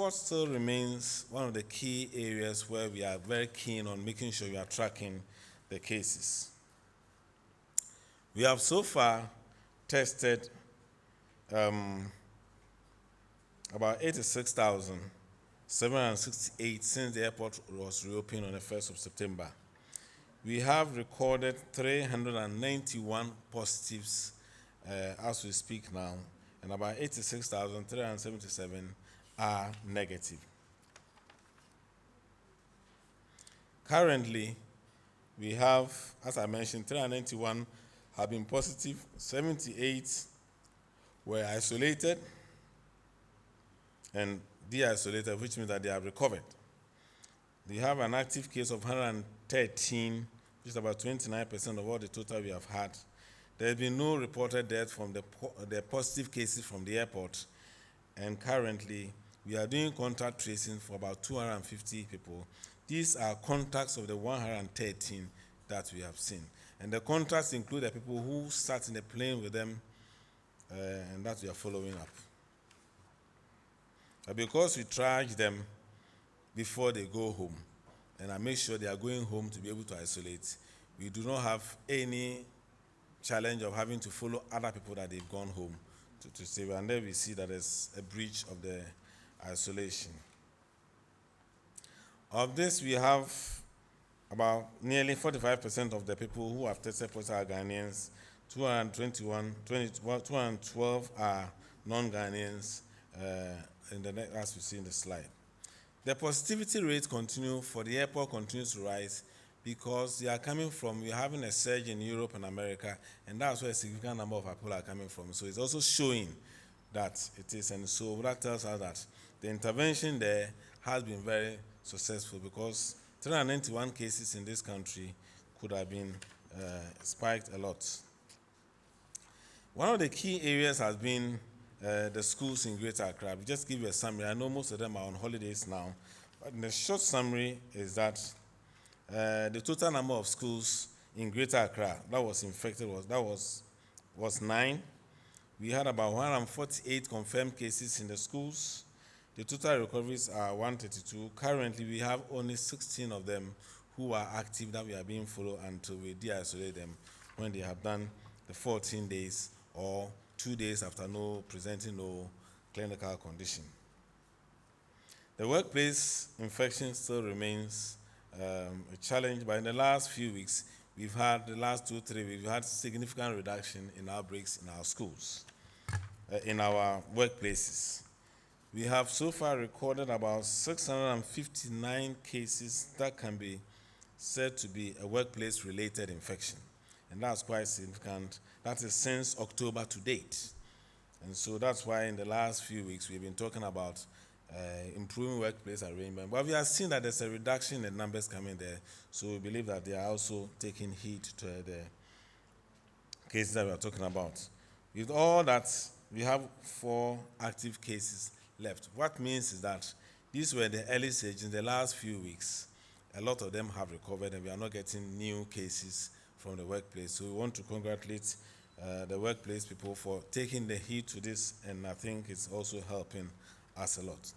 airport still remains one of the key areas where we are very keen on making sure we are tracking the cases. We have so far tested about 86,768 since the airport was reopened on the 1st of September. We have recorded 391 positives as we speak now, and about 86,377 are negative. Currently, we have, as I mentioned, 391 have been positive, 78 were isolated and de-isolated, which means that they have recovered. We have an active case of 113, which is about 29% of all the total we have had. There has been no reported death from the positive cases from the airport, and currently we are doing contact tracing for about 250 people. These are contacts of the 113 that we have seen. And the contacts include the people who sat in the plane with them, and that we are following up. But because we triage them before they go home, and I make sure they are going home to be able to isolate, we do not have any challenge of having to follow other people that they've gone home to save. And then we see that there's a breach of the isolation. Of this, we have about nearly 45% of the people who have tested positive are Ghanaians, 212 are non-Ghanaians, as we see in the slide. The positivity rate for the airport continues to rise because they are coming from, we're having a surge in Europe and America, and that's where a significant number of people are coming from. So it's also showing that it is, and so that tells us that the intervention there has been very successful, because 391 cases in this country could have been spiked a lot. One of the key areas has been the schools in Greater Accra. We just give you a summary. I know most of them are on holidays now, but the short summary is that the total number of schools in Greater Accra that was infected was 9. We had about 148 confirmed cases in the schools. The total recoveries are 132. Currently, we have only 16 of them who are active that we are being followed until we de-isolate them when they have done the 14 days or 2 days after presenting no clinical condition. The workplace infection still remains a challenge, but in the last few weeks, we've had significant reduction in outbreaks in our schools, in our workplaces. We have so far recorded about 659 cases that can be said to be a workplace-related infection, and that's quite significant. That is since October to date. And so that's why in the last few weeks we've been talking about improving workplace arrangement. But we have seen that there's a reduction in numbers coming there, so we believe that they are also taking heed to the cases that we are talking about. With all that, we have 4 active cases left. What means is that these were the early stages. In the last few weeks, a lot of them have recovered, and we are not getting new cases from the workplace. So we want to congratulate the workplace people for taking the heed to this, and I think it's also helping us a lot.